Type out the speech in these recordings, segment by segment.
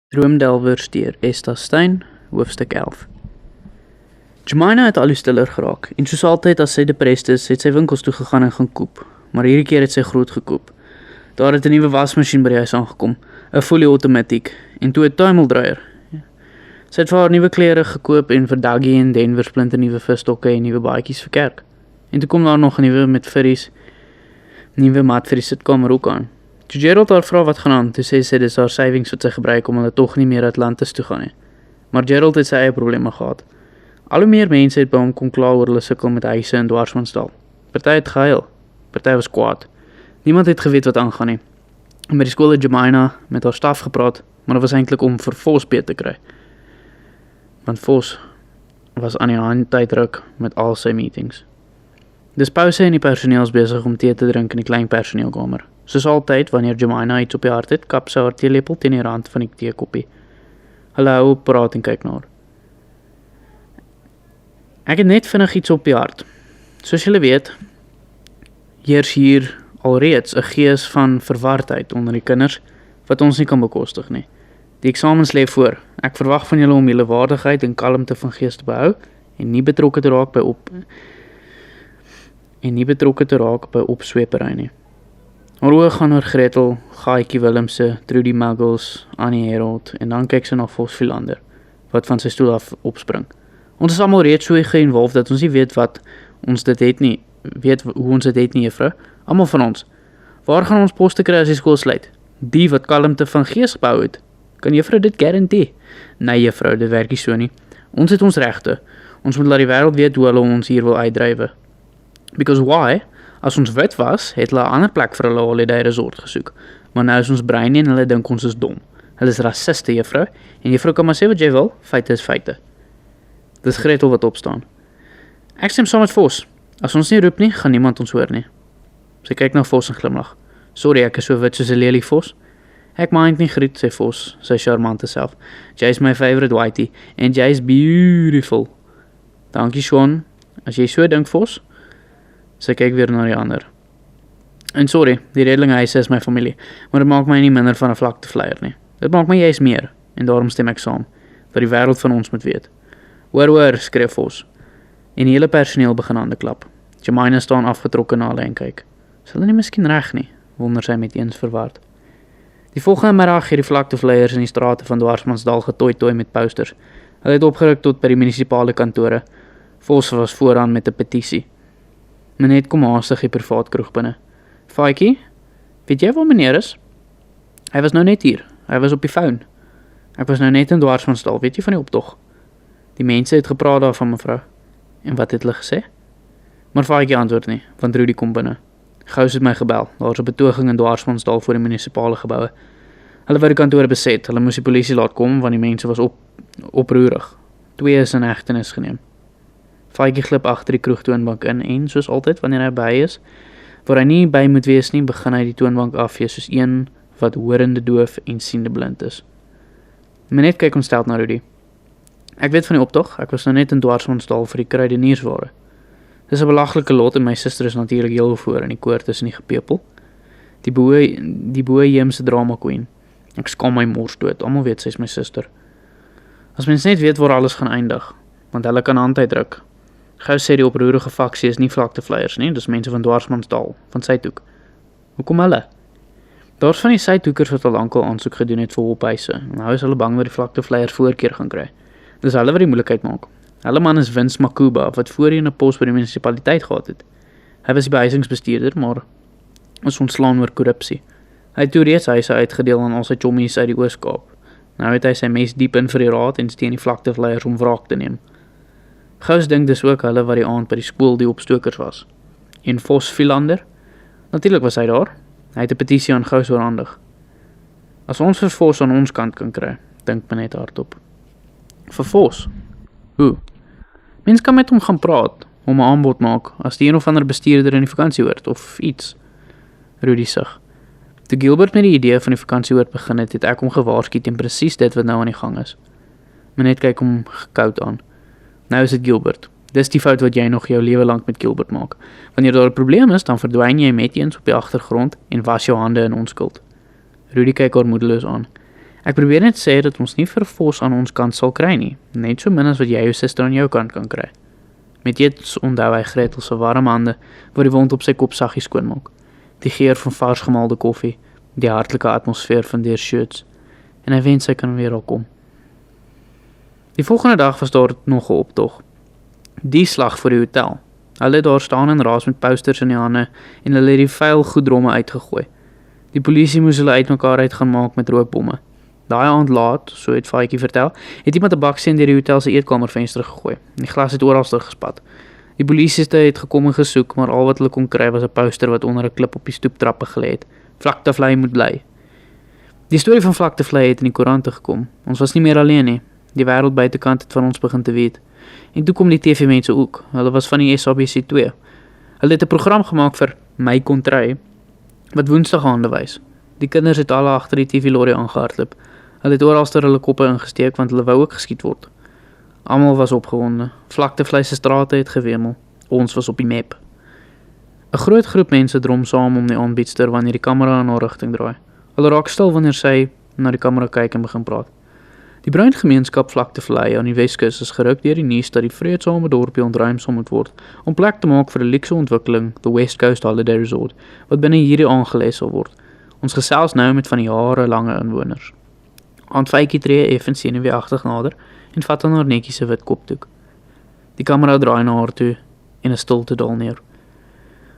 Droomdelwers deur Esta Stein, hoofstuk 11. Jemina het al hoe stiller geraak, en soos altyd as sy depressed is, het sy winkels toe gegaan en gaan koop, maar hierdie keer het sy groot gekoop. Daar het 'n nuwe wasmasjien by die huis aangekom, 'n fully automatic, en toe 'n tuimeldryer. Sy het vir haar nuwe klere gekoop en vir Daggy en Denver splinte nuwe visstokke en nuwe baadjies vir kerk. En toe kom daar nog 'n nuwe met furries, nuwe mat vir die sitkamer ook aan. Toe Gerald haar vra wat gaan aan, toe sê sy dis haar savings wat sy gebruik om hulle tog nie meer Atlantis toe gaan nie. Maar Gerald het sy eie probleme gehad. Al hoe meer mense het by hom kom kla oor hulle sukkel met huise in Dwarsmansdal. Party het gehuil, party was kwaad. Niemand het geweet wat aangaan nie. En by die skool het Jemina met haar staf gepraat, maar dit was eintlik om vir Vos beet te kry. Want Vos was aan die hand tydruk met al sy meetings. Dis pouse en die personeel is besig om tee te drink in die klein personeelkamer. Soos altyd, wanneer Jemina iets op die hart het, kap sy haar teelepel teen die rand van die teekoppie. Hulle hou op praat en kyk na haar. Ek het net vinnig iets op die hart. Soos julle weet, heers hier alreeds 'n gees van verwardheid onder die kinders, wat ons nie kan bekostig nie. Die eksamens lê voor. Ek verwag van julle om julle waardigheid en kalmte van gees te behou, en nie betrokke te raak by opsweepery nie. Haar oë gaan oor Gretel, Gaaitjie Willemse, Trudy Muggles, Annie Herold, en dan kyk sy na Vos Philander, wat van sy stoel af opspring. Ons is almal reeds so geïnvolveerd dat ons nie weet hoe ons dit het nie, juffrou. Almal van ons. Waar gaan ons poste kry as die skool sluit? Die wat kalmte van gees gebou het. Kan juffrou dit guarantee? Nee, juffrou, dit werk nie so nie. Ons het ons regte. Ons moet laat die wêreld weet hoe hulle ons hier wil uitdrywe. Because why? As ons wit was, het hulle 'n ander plek vir hulle holiday resort gesoek. Maar nou is ons brein en hulle dink ons is dom. Hulle is rassiste, juffrou, en juffrou kan maar sê wat jy wil, feite is feite. Dis Gretel wat opstaan. Ek stem saam met Vos. As ons nie roep nie, gaan niemand ons hoor nie. Sy kyk na Vos en glimlag. Sorry, ek is so wit soos 'n lelie, Vos. Ek mind nie griet, sê Vos, sy charmante self. Jy's my favorite whitey, and jy's beautiful. Dankie, Sean. As jy so dink, Vos. Sy kyk weer na die ander. En sorry, die Redlinghuise is my familie, maar dit maak my nie minder van 'n vlaktevleier nie. Dit maak my juist meer, en daarom stem ek saam, dat die wêreld van ons moet weet. Hoor, skree Vos. En die hele personeel begin hande klap. Jemina staan afgetrokke na hulle en kyk. Is hulle nie miskien reg nie, wonder sy met eens verward. Die volgende middag het die vlaktevleiers in die strate van Dwarsmansdal getooi met posters. Hulle het opgeruk tot by die munisipale kantore. Vos was vooraan met 'n petisie. Meneer kom haastig die privaat kroeg binne. Faitjie, weet jy waar meneer is? Hy was nou net hier, hy was op die foon. Ek was nou net in Dwarsmansdal, weet jy van die optog? Die mense het gepraat daarvan, mevrou. En wat het hulle gesê? Maar Faitjie antwoord nie, want Rudy kom binne. Gous het my gebel, daar is 'n betoging in Dwarsmansdal voor die munisipale geboue. Hulle wou die kantore beset, hulle moes die polisie laat kom, want die mense was oproerig. 2 is in hegtenis geneem. Faitjie glip agter die kroegtoonbank in en, soos altyd, wanneer hy by is, waar hy nie by moet wees nie, begin hy die toonbank afvee soos een wat horende doof en siende blind is. Meneer kyk ontsteld na Rudy. Ek weet van die optog, ek was nou net in Dwarsmansdal vir die kruideniersware. Dis 'n belaglike lot en my suster is natuurlik heel voor in die koor tussen die gepepel. Die boheemse drama queen. Ek skaam my mors dood, almal weet sy is my suster. As mens net weet waar alles gaan eindig, want hulle kan hand uitdruk. Gou sê die oproerige faksie is nie vlaktevleiers nie, dis mense van Dwarsmansdal, van Suidhoek. Hoekom hulle? Daar's van die Suidhoekers wat al lankal aansoek gedoen het vir hulphuise, en nou is hulle bang dat die vlaktevleiers voorkeur gaan kry. Dis hulle wat die moeilikheid maak. Hulle man is Vince Makuba, wat voorheen 'n pos by die munisipaliteit gehad het. Hy was die behuisingsbestuurder, maar is ontslaan oor korrupsie. Hy het toe reeds huise uitgedeel aan al sy chommies uit die Oos-Kaap. Nou het hy sy mes diep in vir die raad en steen die vlaktevleiers om wraak te neem. Gous dink dis ook hulle wat die aand by die skool die opstokers was. En Vos Philander? Natuurlik was hy daar. Hy het 'n petisie aan Gous oorhandig. As ons vir Vos aan ons kant kan kry, dink my net hardop. Vir Vos? Hoe? Mens kan met hom gaan praat, om 'n aanbod maak, as die een of ander bestuurder in die vakansieoord, of iets. Rudy sug. Toe Gilbert met die idee van die vakansieoord begin het, het ek hom gewaarsku teen presies dit wat nou aan die gang is. Meneer kyk hom gekoud aan. Nou is dit Gilbert. Dis die fout wat jy nog jou lewe lank met Gilbert maak. Wanneer daar 'n probleem is, dan verdwyn jy met eens op die agtergrond en was jou hande in onskuld. Rudy kyk haar moedeloos aan. Ek probeer net sê dat ons nie vervos aan ons kant sal kry nie, net so min as wat jy jou suster aan jou kant kan kry. Met iets onthou hy Gretel se warm hande, wat die wond op sy kop saggies skoonmaak. Die geur van vars gemaalde koffie, die hartlike atmosfeer van deur shirts, en hy wens hy kan weer al kom. Die volgende dag was daar nog 'n optog. Die slag voor die hotel. Hulle het daar staan en raas met posters in die hande en hulle het die vuil goedromme uitgegooi. Die polisie moes hulle uitmekaar uit gaan maak met rookbomme. Daai aand laat, so het Faitjie vertel, het iemand 'n baksteen deur die hotel se eetkamervenster gegooi. Die glas het oralste gespat. Die polisie het gekom en gesoek, maar al wat hulle kon kry was 'n poster wat onder 'n klip op die stoeptrappe gelê het. Vlaktevlei moet bly. Die storie van Vlaktevlei het in die koerante gekom. Ons was nie meer alleen nie. Die wêreld buitekant het van ons begin te weet. En toe kom die TV-mense ook. Hulle was van die SABC2. Hulle het 'n program gemaak vir My Kontry wat Woensdag aande wys. Die kinders het alle agter die TV-lorry aangehardloop. Hulle het oralster hulle koppe ingesteek want hulle wou ook geskiet word. Almal was opgewonde. Vlaktevlei se strate het gewemel. Ons was op die map. 'n Groot groep mense drom saam om die aanbiedster wanneer die kamera in haar rigting draai. Hulle raak stil wanneer sy na die kamera kyk en begin praat. Die bruin gemeenskap Vlaktevlei aan die Weskus is geruk deur die nuus dat die vreedsame dorpie ontruim sal moet word om plek te maak vir 'n luukse ontwikkeling, the West Coast Holiday Resort, wat binne hierdie aangelê sal word. Ons gesels nou met van die jarelange inwoners. Aunt Faitjie tree effens senuweeagtig nader en vat aan haar netjie se wit kopdoek. Die kamera draai na haar toe en 'n stilte daal neer.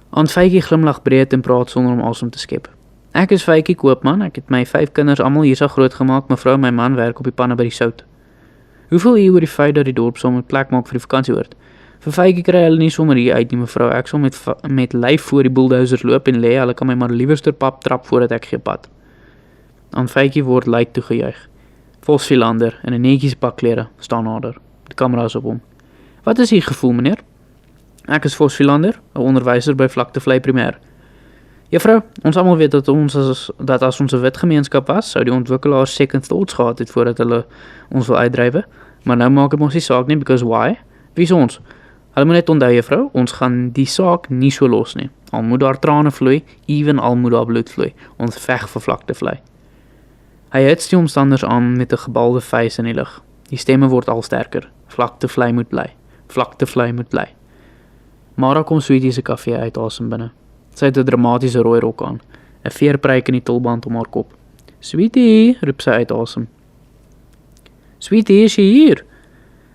Aunt Faitjie glimlag breed en praat sonder om asem te skep. Ek is Faitjie Koopman, ek het my 5 kinders almal hier so groot gemaak, mevrou en my man werk op die panne by die sout. Hoeveel hier oor die feit dat die dorp sal moet plek maak vir die vakansieoord? Vir Faitjie kry hulle nie sommer hier uit nie, mevrou, ek sal met lyf voor die bulldozers loop en lê, hulle kan my maar liewerster pap trap voordat ek gee pad. Aan Faitjie word luid toegejuig. Vos Philander in 'n netjies pak klere staan nader. Die kamera is op hom. Wat is u gevoel, meneer? Ek is Vos Philander, 'n onderwyser by Vlaktevlei Primêr. Juffrou, ons almal weet dat as ons 'n wit gemeenskap was, sou die ontwikkelaars second thoughts gehad het voordat hulle ons wil uitdrywe, maar nou maak dit mos nie saak nie, because why? Wie is ons? Hulle moet net onthou, juffrou, ons gaan die saak nie so los nie. Al moet daar trane vloei, ewen al moet daar bloed vloei. Ons veg vir Vlaktevlei. Hy hits die omstanders aan met 'n gebalde vuis in die lug. Die stemme word al sterker. Vlaktevlei moet bly. Vlaktevlei moet bly. Mara kom Sweetie se kafee uit asem binne. Sy het 'n dramatiese rooi rok aan, 'n veerpruik in die tulband om haar kop. Sweetie, roep sy uit asem. Sweetie, is jy hier?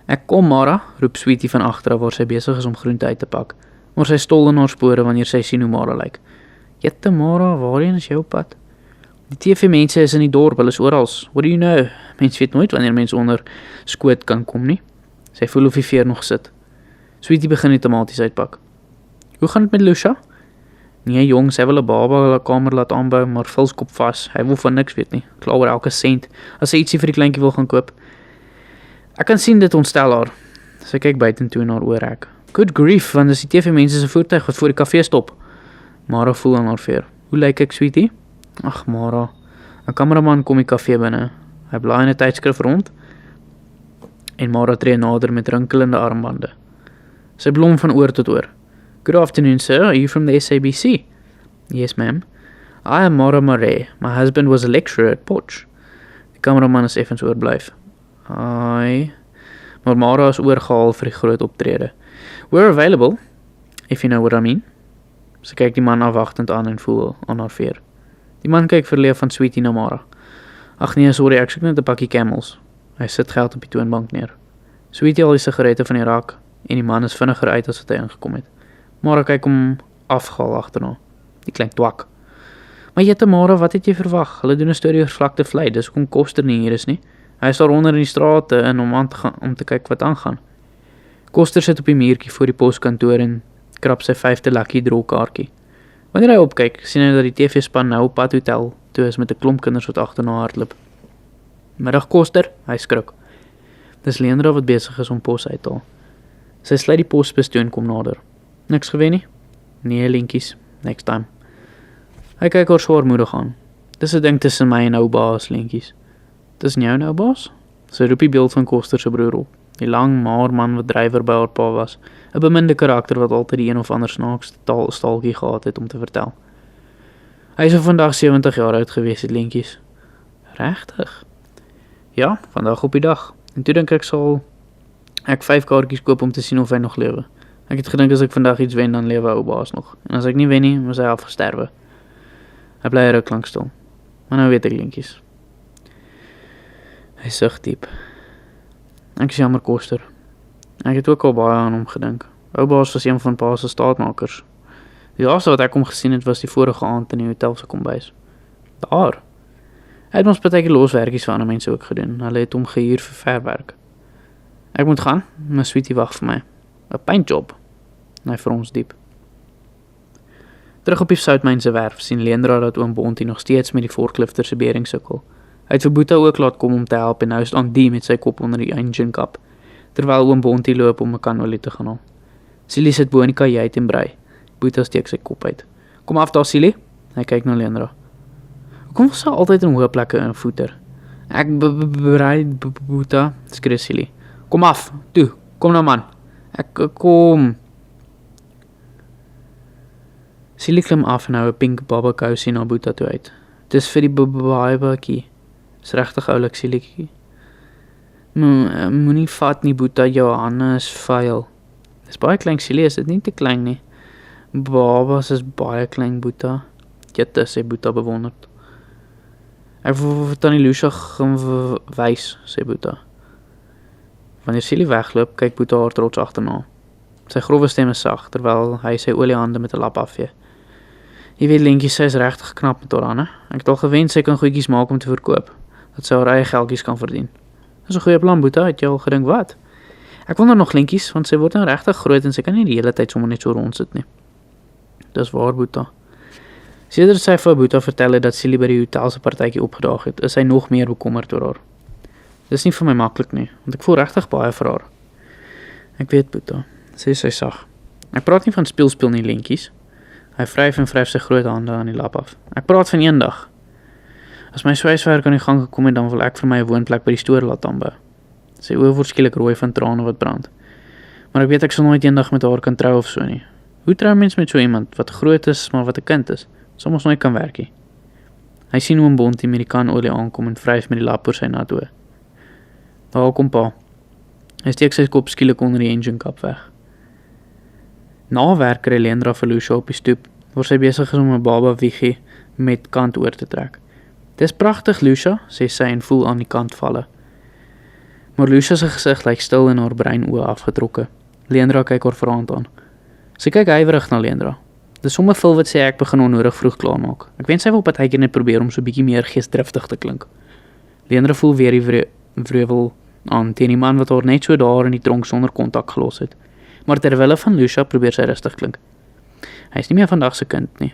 Ek kom, Mara, roep Sweetie van agter waar sy besig is om groente uit te pak. Maar sy stol in haar spore wanneer sy sien hoe Mara lyk. Jette Mara, waarheen is jou pad? Die TV-mense is in die dorp, hulle is oral. What do you know? Mens weet nooit wanneer mens onder skoot kan kom nie. Sy voel of die veer nog sit. Sweetie begin die tomaties uitpak. Hoe gaan dit met Lucia? Nee jong, sy wil 'n baba in haar kamer laat aanbou, maar Phil skop vas. Hy wil van niks weet nie. Kla oor elke sent as sy ietsie vir die kleintjie wil gaan koop. Ek kan sien dit ontstel haar. Sy kyk buitentoe in haar oorrek. Good grief, want dis die TV-mense se voertuig wat voor die kafee stop. Mara voel aan haar veer. Hoe lyk ek, Sweetie? Ag Mara, 'n kameraman kom die kafee binne. Hy blaai in 'n tydskrif rond en Mara tree nader met rinkelende armbande. Sy blom van oor tot oor. Good afternoon, sir. Are you from the SABC? Yes, ma'am. I am Mara Murray. My husband was a lecturer at Potch. Die kameraman is effens oorblyf. Hi. Maar Mara is oorgehaal vir die groot optrede. We're available, if you know what I mean. Sy kyk die man afwagtend aan en voel aan haar veer. Die man kyk verleef van Sweetie na Mara. Ag nee, sorry, ek soek net 'n pakkie Camels. Hy sit geld op die toonbank neer. Sweetie al die sigarette van die rak en die man is vinniger uit as wat hy ingekom het. Mara kyk hom afgehaal agterna. Die klink twak. Maar jette Mara, wat het jy verwag? Hulle doen 'n storie oor Vlaktevlei, dis hoekom Koster nie hier is nie. Hy is daar onder in die strate in om te kyk wat aangaan. Koster sit op die muurtjie voor die poskantoor en krap sy 5de Lucky Draw kaartjie. Wanneer hy opkyk, sien hy dat die TV-span nou op pad hotel toe is met 'n klomp kinders wat agterna hardloop. Middag Koster, hy skrik. Dis Leandra wat besig is om pos uit te haal. Sy sluit die posbus toe en kom nader. Niks gewen nie? Nee, linkies. Next time. Hy kyk haar swaarmoedig aan. Dis 'n ding tussen my en ou baas, linkies. Dis nie jou nou baas? Sy roep die beeld van Koster se broer op. Die lang, maar man wat drywer by haar pa was. 'n Beminde karakter wat altyd die een of ander snaakse staaltjie gehad het om te vertel. Hy is vandag 70 jaar oud gewees het, linkies. Regtig? Ja, vandag op die dag. En toe dink ek sal ek 5 kaartjies koop om te sien of hy nog lewe. Ek het gedink as ek vandag iets wen, dan lewe ou baas nog. En as ek nie wen nie, was hy afgesterwe. Hy bly ruk lank stil. Maar nou weet ek lintjies. Hy sug diep. Ek is jammer Koster. Ek het ook al baie aan hom gedink. Ou baas was een van pa se staatmakers. Die laaste wat ek hom gesien het was die vorige aand in die hotel se kombuis. Daar. Hy het ons partytjie loswerkies vir ander mense ook gedoen. Hulle het hom gehuur vir verwerk. Ek moet gaan, my sweetie wag vir my. 'n Paintjob. Hy frons diep. Terug op die Soutmyn se werf sien Leendra dat oom Bontie nog steeds met die forklifter se bering sukkel. Hy het vir Boeta ook laat kom om te help en nou staan die met sy kop onder die engine kap, terwyl oom Bontie loop om 'n kan olie te gaan haal. Silly sit bo in die kajuit en brei. Boeta steek sy kop uit. Kom af daar Silly. Hy kyk na Leendra. Hoekom was sy altyd in hoë plekke in voeter? Ek brei Boeta, skree Silly. Kom af, toe, kom nou man. Ek kom. Silly klim af en hou 'n pink baba kousie na Boeta toe uit. Dis vir die babatjie. Is regtig oulik Sillytjie. Moenie vat nie Boeta, jou hande is vuil. Dis baie klein Silly, is dit nie te klein nie. Babas is baie klein Boeta. Jette, sê Boeta bewonderd. Ek wil tannie Lucia gaan wys, sê Boeta. Wanneer Silly wegloop, kyk Boeta haar trots agterna. Sy grove stem is sag, terwyl hy sy oliehande met 'n lap afvee. Jy weet Lentjie, sy is regtig knap met haar hande. Ek het al gewens sy kan goedjies maak om te verkoop, dat sy haar eie geldjies kan verdien. Dis 'n goeie plan, Boeta, het jy al gedink wat? Ek wonder nog Lentjies, want sy word nou regtig groot en sy kan nie die hele tyd sommer net so rondsit nie. Dis waar, Boeta. Sedert sy vir Boeta vertel het dat Silly by die hotel se partytjie opgedaag het, is sy nog meer bekommerd oor haar. Dis nie vir my maklik nie, want ek voel regtig baie vir haar. Ek weet, Boeta, sê sy sag. Ek praat nie van speel nie, Lentjies. Hy vryf en vryf sy groot hande aan die lap af. Ek praat van eendag. As my swyswerk aan die gang gekom het, dan wil ek vir my 'n woonplek by die stoor laat aanbou. Sy oë word skielik rooi van trane wat brand. Maar ek weet ek sal nooit eendag met haar kan trou of so nie. Hoe trou mens met so iemand wat groot is, maar wat 'n kind is? Soms nooit kan werk nie. Hy sien oom Bontie met die kan olie aankom en vryf met die lap oor sy nat oë. Daar kom pa. Hy steek sy kop skielik onder die engine kap weg. Na werk kry Leendra vir Lucia op die stoep, waar sy besig is om 'n baba wiegie met kant oor te trek. Dis pragtig, Lucia, sê sy en voel aan die kant valle. Maar Lucia se gesig lyk stil en haar brein oë afgetrokke. Leendra kyk haar verraand aan. Sy kyk huiwerig na Leendra. Dis sommer veel wat sê ek begin onnodig vroeg klaarmaak. Ek wens sy wil partykeer net probeer om so bietjie meer geesdriftig te klink. Leendra voel weer die wrevel aan teen die man wat haar net so daar in die tronk sonder kontak gelos het. Maar terwille van Lucia probeer sy rustig klink. Hy is nie meer vandag se kind nie.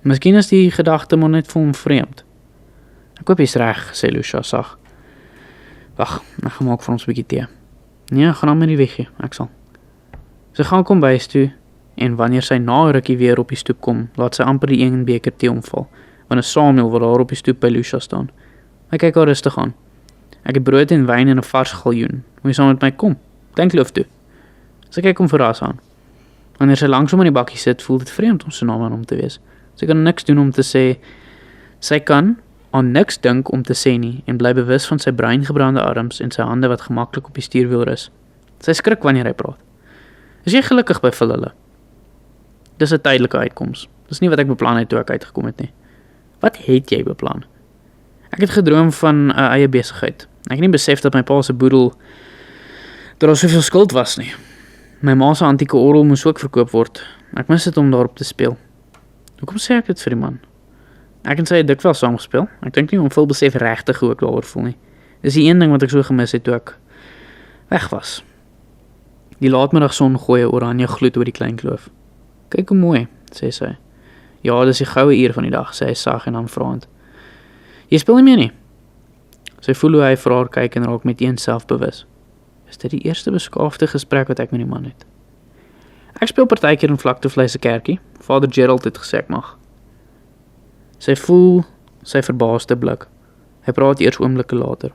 Miskien is die gedagte maar net vir hom vreemd. Ek hoop jy's reg, sê Lucia sag. Wag, ek gaan maak vir ons 'n bietjie tee. Nee, gaan aan met die weggie, ek sal. Sy gaan kom bys toe, en wanneer sy na 'n rukkie weer op die stoep kom, laat sy amper die een beker tee omval, wanneer Samuel wat daar op die stoep by Lucia staan. Hy kyk haar rustig aan. Ek het brood en wyn en 'n vars galjoen. Wil jy saam met my kom? Dink loof toe. Sy kyk hom verras aan. Wanneer sy langsom in die bakkie sit, voel dit vreemd om so naam aan hom te wees. Sy kan niks doen om te sê. Sy kan aan niks dink om te sê nie en bly bewus van sy breingebrande arms en sy hande wat gemaklik op die stuurwiel rus. Sy skrik wanneer hy praat. Is jy gelukkig by hulle? Dis 'n tydelike uitkoms. Dis nie wat ek beplan het toe ek uitgekom het nie. Wat het jy beplan? Ek het gedroom van 'n eie besigheid. Ek het nie besef dat my pa se boedel dat daar soveel skuld was nie. My ma se antieke orgel moes ook verkoop word. Ek mis dit om daarop te speel. Hoekom sê ek dit vir die man? Ek en sy het dikwels saam gespeel. Ek dink nie om veel besef regtig hoe ek daaroor voel nie. Dis die een ding wat ek so gemis het toe ek weg was. Die laatmiddagson gooi 'n oranje gloed oor die klein kloof. Kyk hoe mooi, sê sy. Ja, dis die goue uur van die dag, sê hy sag en aanvraand. Jy speel nie meer nie. Sy voel hoe hy vir haar kyk en raak meteen selfbewus. Is dit die eerste beskaafde gesprek wat ek met die man het? Ek speel partykeer in Vlaktevlei se kerkie. Vader Gerald het gesê ek mag. Sy voel sy verbaasde blik. Hy praat eers oomblikke later.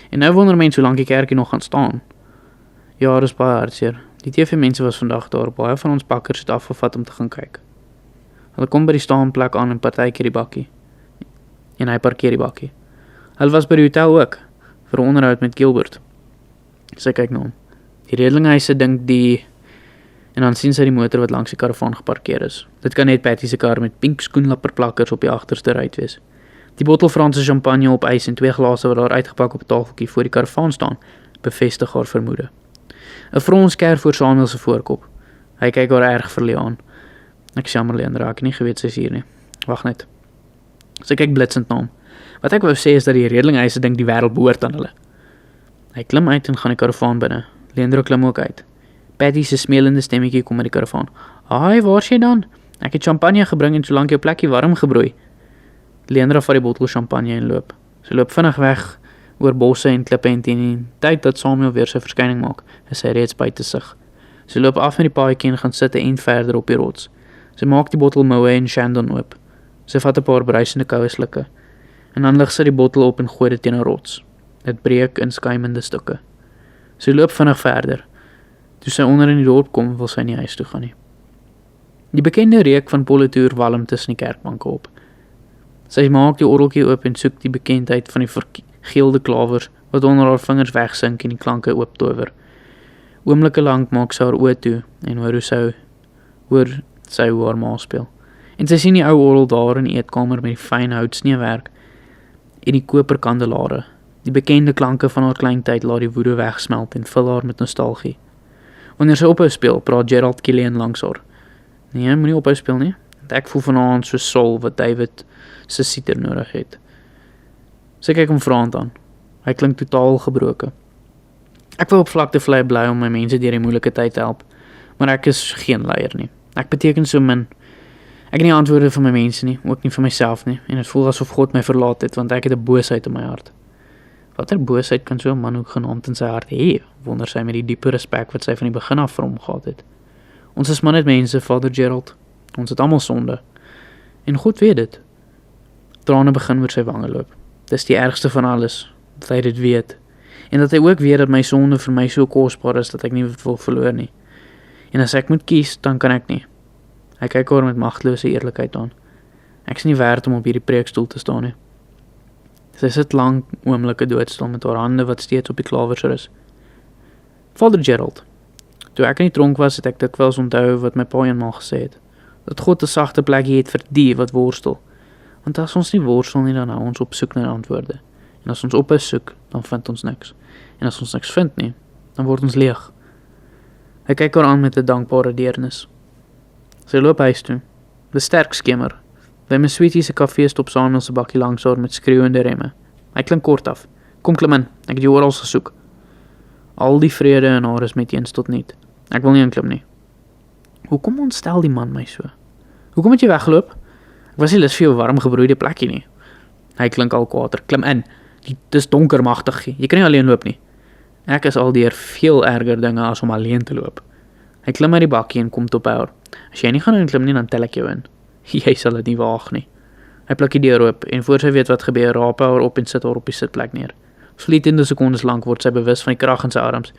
En nou wonder mense hoe lank die kerkie nog gaan staan. Ja, dis baie hartseer. Die TV-mense was vandag daar. Baie van ons bakkers het afgevat om te gaan kyk. Hulle kom by die staanplek aan en partykeer die bakkie. En hy parkeer die bakkie. Hulle was by die hotel ook, vir 'n onderhoud met Gilbert. Sy kyk na hom. Die redelinghuise dink en dan sien sy die motor wat langs die karavaan geparkeer is. Dit kan net Patty se kar met pink skoenlapperplakkers op die agterste ruit wees. Die bottel Franse champagne op ys en 2 glase wat daar uitgepak op 'n tafeltjie voor die karavaan staan, bevestig haar vermoede. 'n Frons ker voor Samuel se voorkop. Hy kyk haar erg verleë aan. Ek is jammer, Leandra, ek het nie geweet sy is hier nie. Wag net. Sy kyk blitsend na hom. Wat ek wou sê is dat die redelinghuise dink die wêreld behoort aan hulle. Hy klim uit en gaan die karavaan binne. Leandra klim ook uit. Patty se smeelende stemmetjie kom uit die karavaan. "Haai, waar's jy dan? Ek het champagne gebring en solank jou plekkie warm gebroei." Leandra vat die bottel champagne en loop. Sy loop vinnig weg oor bosse en klippe en teen die tyd dat Samuel weer sy verskyning maak, is sy reeds buite sig. Sy loop af met die paadjie en gaan sit 'n eind verder op die rots. Sy maak die bottel Moët en Chandon oop. Sy vat 'n paar bruisende koue slukke. En dan lig sy die bottel op en gooi dit teen 'n rots. Dit breek in skuimende stukke. Sy loop vinnig verder. Toe sy onder in die dorp kom, wil sy nie huis toe gaan nie. Die bekende reuk van Politoer walm tussen die kerkbanke op. Sy maak die orgeltjie oop en soek die bekendheid van die vergeelde klawers wat onder haar vingers wegsink en die klanke ooptower. Oomblikke lank maak sy haar oë toe en hoor sy hoe haar ma speel. En sy sien die ou orgel daar in die eetkamer met die fyn houtsneewerk en die koper kandelare. Die bekende klanke van haar kleintyd laat die woede wegsmelt en vul haar met nostalgie. Wanneer sy ophou speel, praat Gerald Killian langs haar. "Nee, moenie ophou speel nie. Want ek voel vanaand so Saul wat David se siter nodig het." Sy kyk hom vraend aan. Hy klink totaal gebroken. "Ek wil op vlakte vlei bly om my mense deur die moeilike tyd te help, maar ek is geen leier nie. Ek beteken so min. Ek het nie antwoorde vir my mense nie, ook nie vir myself nie, en het voel asof God my verlaat het, want ek het 'n boosheid in my hart." Watter boosheid kan so 'n man ook genaamd in sy hart hê, wonder sy met die diepe respek wat sy van die begin af vir hom gehad het. "Ons is maar net mense, Vader Gerald. Ons het almal sonde. En God weet dit." Trane begin oor sy wange loop. Dis die ergste van alles, dat hy dit weet. En dat hy ook weet dat my sonde vir my so kosbaar is, dat ek nie wil verloor nie. En as ek moet kies, dan kan ek nie. Hy kyk haar met magtelose eerlikheid aan. Ek is nie werd om op hierdie preekstoel te staan nie. Sy sit lang oomblikke doodstil met haar hande wat steeds op die klawers rus. "Vader Gerald, toe ek in die tronk was, het ek dikwels onthou wat my pa eenmaal gesê het. Dat God 'n sagte plekkie het vir die wat worstel. Want as ons nie worstel nie, dan hou ons op soek na antwoorde. En as ons ophou soek, dan vind ons niks. En as ons niks vind nie, dan word ons leeg." Hy kyk haar aan met 'n dankbare deernis. Sy loop huis toe. Dis sterk skemer. By my sweetie se kafee stop Samuel se bakkie langs haar met skreeuende remme. Hy klink kort af. "Kom klim in, ek het jou oral gesoek." Al die vrede in haar is met eens tot niet. Ek wil nie inklim nie. "Hoekom ontstel die man my so? Hoekom het jy weggeloop? Ek was nie lus vir jou warm gebroeide plekkie nie." Hy klink al kwaader. "Klim in. Dis donker magtig. Jy kan nie alleen loop nie." Ek is al deur veel erger dinge as om alleen te loop. Hy klim uit die bakkie en kom tot by haar. "As jy nie gaan inklim nie, dan tel ek jou in." Jy sal dit nie waag nie. Hy pluk die deur oop en voor sy weet wat gebeur, raap hy haar op en sit haar op die sitplek neer. Vlietende sekondes lank word sy bewus van die krag in sy arms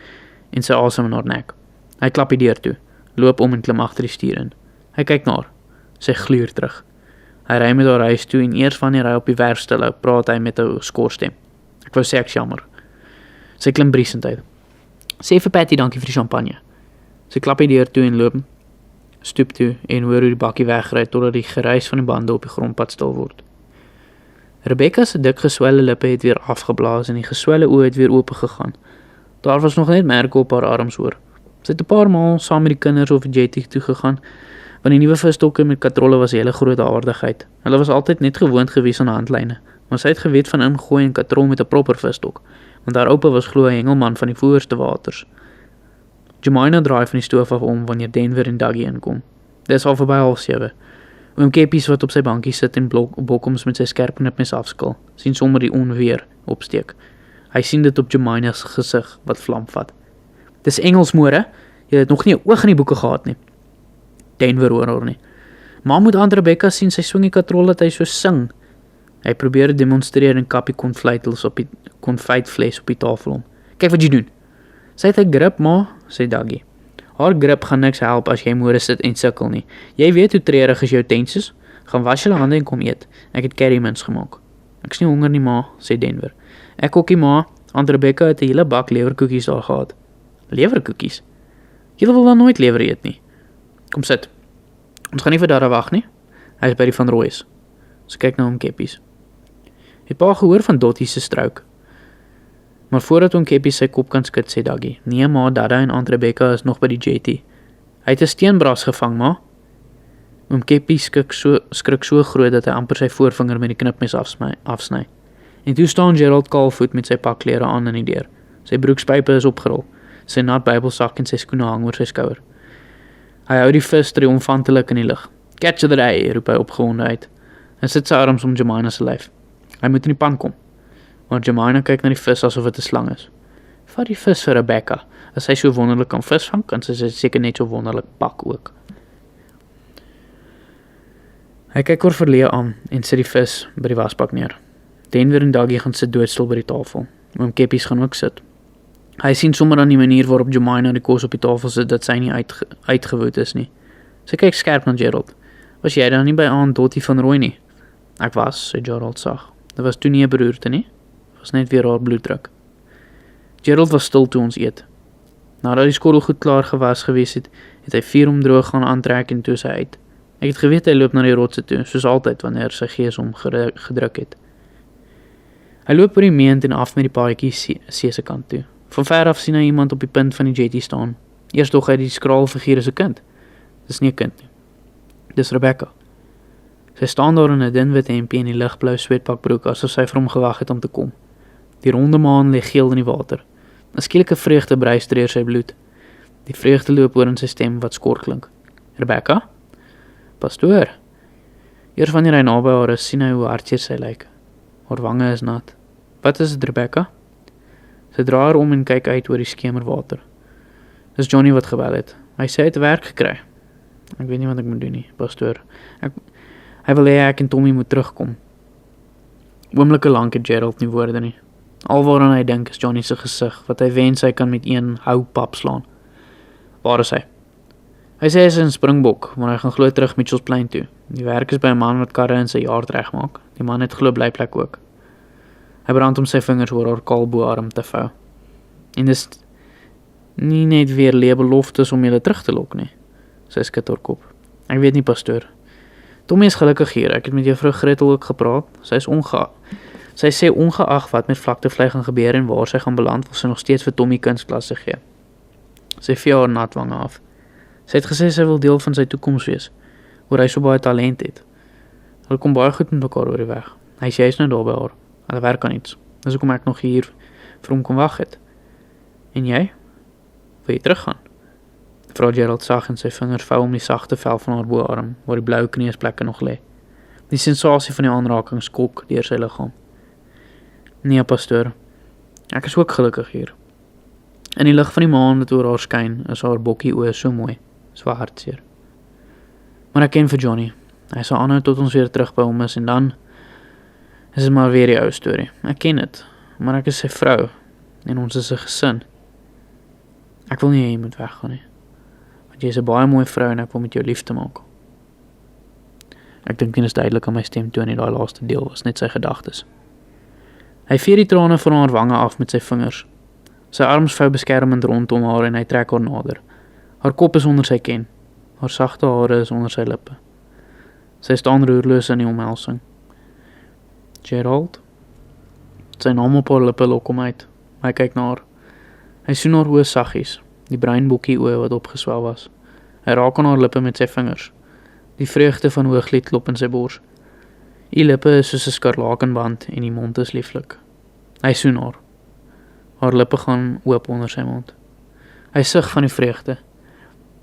en sy asem in haar nek. Hy klap die deur toe, loop om en klim agter die stuur in. Hy kyk na haar. Sy gluur terug. Hy ry met haar huis toe en eers wanneer hy op die werf stilhou, praat hy met 'n skoorstem. "Ek wou sê ek's jammer." Sy klim briesend uit. "Sê vir Patty dankie vir die champagne." Sy klap die deur toe en loop stoep toe en hoor hoe die bakkie wegry totdat die geruis van die bande op die grondpad stil word. Rebecca se dik geswelle lippe het weer afgeblaas en die geswelle oë het weer oop gegaan. Daar was nog net merke op haar arms hoor. Sy het 'n paar maal saam met die kinders op die jetty toe gegaan, want die nuwe visstokke met katrolle was 'n hele groot aardigheid. Hulle was altyd net gewoond gewees aan handlyne, maar sy het geweet van ingooi en katrol met 'n proper visstok, want haar oupa was glo 'n hengelman van die voorste waters. Jemina draai van die stoof af om wanneer Denver en Dougie inkom. Dit is al verby 6:30. Oom Keppies wat op sy bankie sit en bokkoms met sy skerp knipmes afskil, sien sommer die onweer opsteek. Hy sien dit op Jemina se gesig wat vlam vat. "Dis Engelsmoore, jy het nog nie 'n oog in die boeke gehad nie." Denver hoor haar nie. "Ma moet aan Rebecca sien sy swing die katrol dat hy so sing." Hy probeer demonstreer en kap die konfytfles op die tafel om. "Kyk wat jy doen." "Sy het 'n grip, ma," sê Dougie. "Haar grip gaan niks help as jy môre sit en sukkel nie. Jy weet hoe treurig is jou tenses. Gaan was julle hande en kom eet. Ek het curry mince gemaak." Ek is nie honger nie, ma, sê Denver. Ek ook nie, ma. Aunt Rebecca het 'n hele bak lewerkoekies daar gehad. Lewerkoekies? Julle wil dan nooit lewer eet nie. Kom sit. Ons gaan nie vir Dara wag nie. Hy is by die Van Rooys. So kyk na hom Keppies. Het pa gehoor van Dottie se strook? Maar voordat hom Keppies sy kop kan skud, sê Daggy. Nee, ma, Dada en Aunt Rebecca is nog by die jetty. Hy het 'n steenbras gevang, ma. Oom Keppies skrik so groot dat hy amper sy voorvinger met die knipmes afsny. En toe staan Gerald kaalvoet met sy pakklere aan in die deur. Sy broekspype is opgerol. Sy nat Bybelsak en sy skoene hang oor sy skouer. Hy hou die vis triomfantelik in die lug. Catch the ray, roep hy opgewonde uit. Hy sit sy arms om Jemina se lyf. Hy moet in die pan kom. Maar Jemina kyk na die vis asof dit 'n slang is. Vat die vis vir Rebecca. As sy so wonderlik kan visvang, kan sy seker net so wonderlik pak ook. Hy kyk oor verleë aan en sit die vis by die wasbak neer. Denver en Daggy gaan sit doodstil by die tafel. Oom Keppies gaan ook sit. Hy sien sommer aan die manier waarop Jemina die kos op die tafel sit dat sy nie uitgewoed is nie. Sy kyk skerp na Gerald. Was jy dan nie by Aunt Dottie van Rooi nie? Ek was, sê Gerald sag. Dit was toe nie 'n beroerte nie. Dit was net weer haar bloeddruk. Gerald was stil toe ons eet. Nadat die skottel goed klaar gewas gewees het, het hy vuur om droog gaan aantrek en toe sy uit. Ek het geweet hy loop na die rotse toe, soos altyd wanneer sy gees hom gedruk het. Hy loop oor die meent en af met die paadjie see se kant toe. Van ver af sien hy iemand op die punt van die jetty staan. Eers dog hy die skraal figuur is 'n kind. Dis nie 'n kind nie. Dis Rebecca. Sy staan daar in 'n dun wit hempie en die ligblou sweetpakbroek asof sy vir hom gewag het om te kom. Die ronde maan lê geel in die water. 'n Skielike vreugde brys deur sy bloed. Die vreugde loop oor in sy stem wat skor klink. Rebecca? Pastoor. Eers wanneer hy naby haar is, sien hy hoe hartseer sy lyk. Haar wange is nat. Wat is dit, Rebecca? Sy draai haar om en kyk uit oor die skemerwater. Dis Johnny wat gebel het. Hy sê hy het werk gekry. Ek weet nie wat ek moet doen nie, pastoor. Hy wil hê ek en Tommy moet terugkom. Oomblikke lank het Gerald nie woorde nie. Alwaaraan hy dink is Johnny se gesig, wat hy wens hy kan met een houpap slaan. Waar is hy? Hy sê hy is in Springbok, maar hy gaan glo terug Mitchellsplein toe. Die werk is by 'n man wat karre in sy yard regmaak. Die man het glo blyplek ook. Hy brand om sy vingers oor haar kaal boarm te vou. En dis nie net weer leë beloftes om julle terug te lok nie. Sy skud haar kop. Ek weet nie, pastoor. Tommy is gelukkig hier. Ek het met juffrou Gretel ook gepraat. Sy sê ongeag wat met vlaktevlei gaan gebeur en waar sy gaan beland, wil sy nog steeds vir Tommy kunsklasse gee. Sy vee haar nat wange af. Sy het gesê sy wil deel van sy toekoms wees, oor hy so baie talent het. Hulle kom baie goed met mekaar oor die weg. Hy sê hy's nou daar by haar. Hulle werk aan iets. Dis hoekom ek nog hier vir hom kom wag het. En jy? Wil jy teruggaan? Vra Gerald sag en sy vingers vou om die sagte vel van haar boarm, waar die blou kneusplekke nog lê. Die sensasie van die aanraking skok deur sy liggaam. Nee, pastoor. Ek is ook gelukkig hier. In die lig van die maan wat oor haar skyn, is haar bokkie oë so mooi, so hartseer. Maar ek ken vir Johnny. Hy sal aanhou tot ons weer terug by hom is en dan is dit maar weer die ou storie. Ek ken dit, maar ek is sy vrou en ons is 'n gesin. Ek wil nie jy moet weggaan nie. Want jy is 'n baie mooi vrou en ek wil met jou liefde maak. Ek dink nie is duidelik aan my stemtoon in daai laaste deel was net sy gedagtes. Hy vee die trane van haar wange af met sy vingers. Sy arms vou beskermend rondom haar en hy trek haar nader. Haar kop is onder sy ken. Haar sagte hare is onder sy lippe. Sy staan roerloos in die omhelsing. Gerald? Sy naam op haar lippe lok hom uit. Hy kyk na haar. Hy soen haar oë saggies, die breinbokkie oë wat opgeswel was. Hy raak aan haar lippe met sy vingers. Die vreugde van hooglied klop in sy bors. Die lippe is soos 'n skarlakenband en die mond is lieflik. Hy soen haar. Haar lippe gaan oop onder sy mond. Hy sug van die vreugde.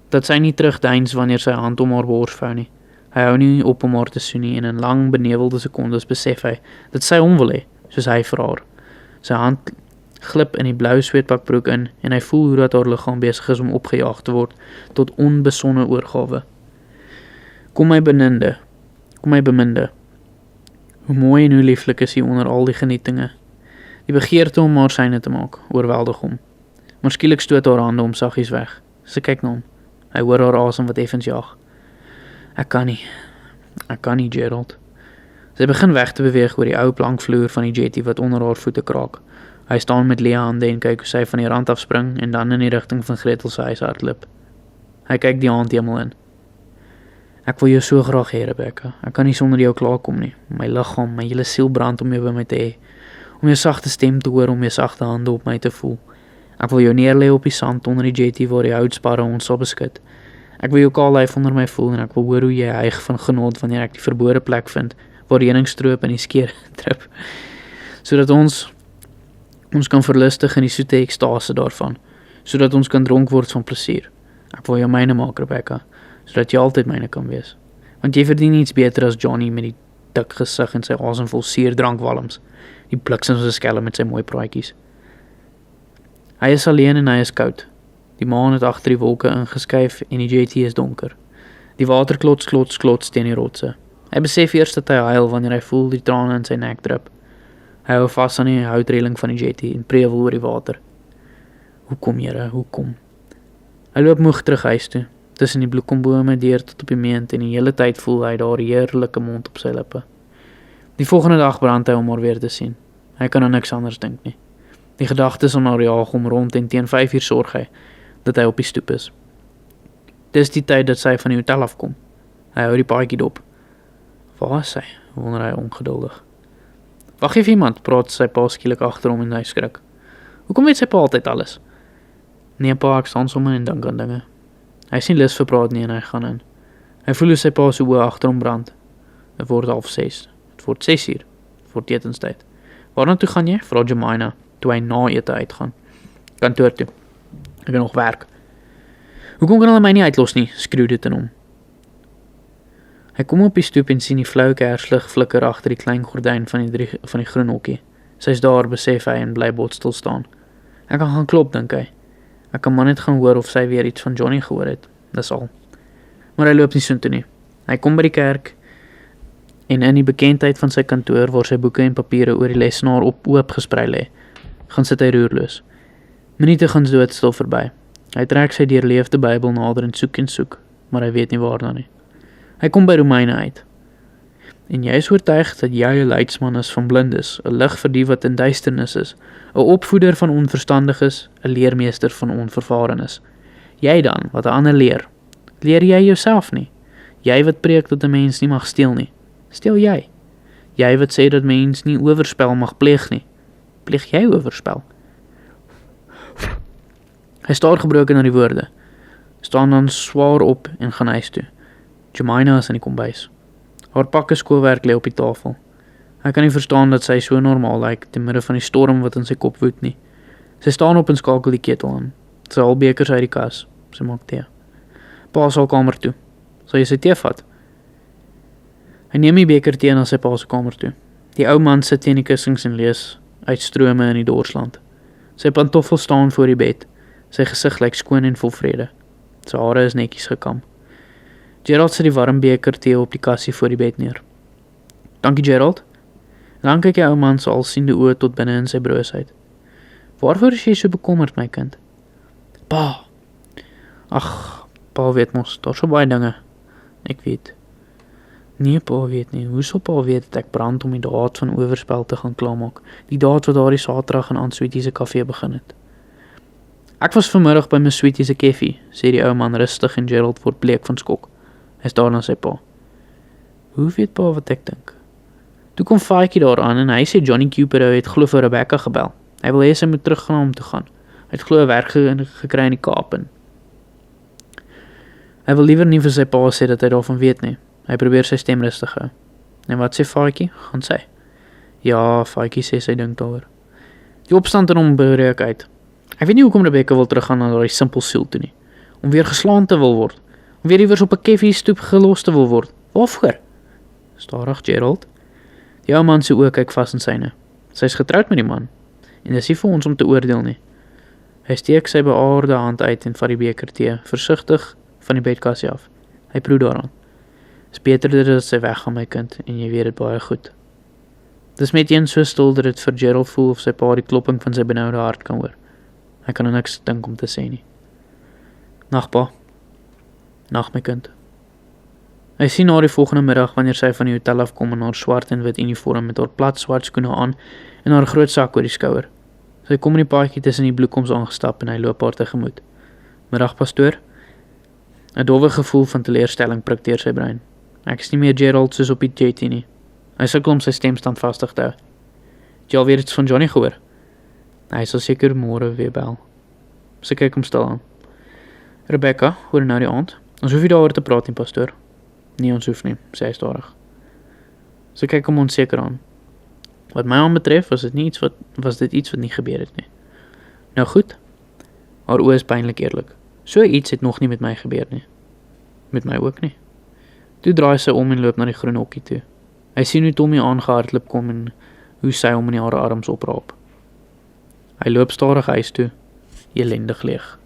Dat sy nie terugdeins wanneer sy hand om haar bors vou nie. Hy hou nie op om haar te soen nie en in lang benevelde sekondes besef hy dat sy hom wil hê, soos hy vir haar. Sy hand glip in die blou sweetpakbroek in en hy voel hoe dat haar liggaam besig is om opgejaag te word tot onbesonne oorgawe. Kom my beminde. Hoe mooi en hoe lieflik is hy onder al die genietinge. Die begeerte om haar syne te maak, oorweldig hom. Maar skielik stoot haar hande om saggies weg. Sy kyk na hom. Hy hoor haar asem wat effens jaag. Ek kan nie, Gerald. Sy begin weg te beweeg oor die ou plankvloer van die jetty wat onder haar voete kraak. Hy staan met leë hande en kyk hoe sy van die rand afspring en dan in die rigting van Gretel se huis hardloop. Hy kyk die aandhemel in. Ek wil jou so graag hê, Rebecca. Ek kan nie sonder jou klaarkom nie. My liggaam, my hele siel brand om jou by my te hê. Om jou sagte stem te hoor, om jou sagte hande op my te voel. Ek wil jou neerlê op die sand onder die jetty waar die houtsparre ons sal beskut. Ek wil jou kaal lyf onder my voel en ek wil hoor hoe jy hyg van genot wanneer ek die verbode plek vind waar die heuningstroop in die skeer trip. Sodat ons kan verlustig in die soete ekstase daarvan. Sodat ons kan dronk word van plesier. Ek wil jou myne maak, Rebecca, sodat jy altyd myne kan wees. Want jy verdien iets beter as Johnny met die dik gesig en sy asemvol suur drankwalms. Die bliksem se skelm met sy mooi praatjies. Hy is alleen en hy is koud. Die maan het agter die wolke ingeskuif en die jetty is donker. Die water klots teen die rotse. Hy besef eers dat hy huil wanneer hy voel die trane in sy nek drup. Hy hou vas aan die houtreëling van die jetty en prewel oor die water. Hoekom, Here, hoekom? Hy loop moeg terug huis toe, tussen die bloekombome deur tot op die meent en die hele tyd voel hy daar heerlike mond op sy lippe. Die volgende dag brand hy om haar weer te sien. Hy kan aan niks anders dink nie. Die gedagtes om haar jaag om rond en teen 5 uur sorg hy dat hy op die stoep is. Dis die tyd dat sy van die hotel afkom. Hy hou die paadjie dop. Waar is sy? Wonder hy ongeduldig. Wag even iemand, praat sy pa skielik agter hom en hy skrik. Hoekom weet sy pa altyd alles? Nee pa, ek staan sommer en dink aan dinge. Hy sien lus vir praat nie en hy gaan in. Hy voel hoe sy pa se oë agter hom brand. Het word 5:30. Het word 6 uur. Het word etenstyd. Waarna toe gaan jy? Vra Jemina, toe hy na ete uitgaan. Kantoor toe. Ek het nog werk. Hoekom kan hulle my nie uitlos nie? Skreeu dit in hom. Hy kom op die stoep en sien die flou kerslig flikker agter die klein gordyn van die groen hokkie. Sy's daar, besef hy en bly botstil staan. Ek kan gaan klop, dink hy. Ek kan maar net gaan hoor of sy weer iets van Johnny gehoor het. Dis al. Maar hy loop nie soontoe nie. Hy kom by die kerk en in die bekendheid van sy kantoor waar sy boeke en papiere oor die lesenaar oop gesprei lê, gaan sit hy roerloos. Minute gaan doodstil verby. Hy trek sy deurleefde Bybel nader en soek, maar hy weet nie waarna nie. Hy kom by Romeine uit. En jy is oortuig dat jy 'n leidsman is van blindes, 'n lig vir die wat in duisternis is, 'n opvoeder van onverstandiges, 'n leermeester van onvervarenes. Jy dan, wat 'n ander leer jy jouself nie? Jy wat preek dat 'n mens nie mag steel nie, steel jy? Jy wat sê dat mens nie oorspel mag pleeg nie, pleeg jy oorspel? Hy staar gebroken na die woorde, staan dan swaar op en gaan huis toe. Jemina is in die kombuis. Haar pakke skoolwerk lê op die tafel. Hy kan nie verstaan dat sy so normaal lyk te midde van die storm wat in sy kop woed nie. Sy staan op en skakel die ketel aan. Sy haal bekers uit die kas. Sy maak tee. Pa sal kamer toe. Sal jy sy tee vat? Hy neem die beker tee na sy pa se kamer toe. Die ou man sit teen die kussings en lees uit strome in die dorsland. Sy pantoffel staan voor die bed. Sy gesig lyk skoon en vol vrede. Sy hare is netjies gekam. Gerald sit die warm beker tee op die kassie voor die bed neer. Dankie Gerald. Dan kyk die ou man se alsiende oë tot binne in sy broosheid. Waarvoor is jy so bekommerd, my kind? Pa. Ag, pa weet mos, daar so baie dinge. Ek weet. Nee, pa weet nie. Hoe sal pa weet dat ek brand om die daad van oorspel te gaan klaarmaak? Die daad wat daardie Saterdag in Aunt Sweetie se kafee begin het. Ek was vanmiddag by my Sweetie se koffie, sê die ou man rustig en Gerald word bleek van skok. Hy staar na sy pa. Hoe weet pa wat ek dink? Toe kom Faitjie daar aan en hy sê Johnny Cooper het glo vir Rebecca gebel. Hy wil hê sy moet teruggaan om te gaan. Hy het glo werk gekry in die Kaap en hy wil liewer nie vir sy pa sê dat hy daarvan weet nie. Hy probeer sy stem rustig hou. En wat sê Faitjie? Gaan sy? Ja, Faitjie sê sy dink daaroor. Die opstand in hom breek uit. Ek weet nie hoekom Rebecca wil teruggaan na daai simpel siel toe nie. Om weer geslaan te wil word. Om weer iewers op 'n koffie stoep gelos te wil word. Waarvoor? Stadig Gerald. Die ou man se oë kyk vas in syne. Sy's getroud met die man. En dis nie vir ons om te oordeel nie. Hy steek sy beaarde hand uit en vat die beker tee, versigtig van die bedkassie af. Hy proe daaraan. Dis beter dat sy weggaan, my kind, en jy weet dit baie goed. Dis met een so stil dat dit vir Gerald voel of sy pa die klopping van sy benoude hart kan hoor. Hy kan niks dink om te sê nie. Nag pa. Nag my kind. Hy sien haar die volgende middag wanneer sy van die hotel afkom in haar swart en wit uniform met haar plat swart skoene aan en haar groot sak oor die skouer. Sy kom in die paadjie tussen die bloekoms aangestap en hy loop haar tegemoet. Middag pastoor. 'n Dowwe gevoel van teleurstelling prik deur sy brein. Ek is nie meer Gerald soos op die jetty nie. Hy sukkel om sy stem standvastig te hou. Het jy alweer iets van Johnny gehoor? Hy sal seker môre weer bel. Sy kyk hom stil aan. Rebecca, hoor nou die aand. Ons hoef nie daaroor te praat nie, pastoor. Nee, ons hoef nie, sê hy stadig. Sy kyk hom onseker aan. Wat my aanbetref, was dit iets wat nie gebeur het nie. Nou goed. Haar oë is pynlik eerlik. So iets het nog nie met my gebeur nie. Met my ook nie. Toe draai sy om en loop na die groen hokkie toe. Hy sien hoe Tommy aangehardloop kom en hoe sy hom in haar arms opraap. Hy loop stadig huis toe, elendig leeg.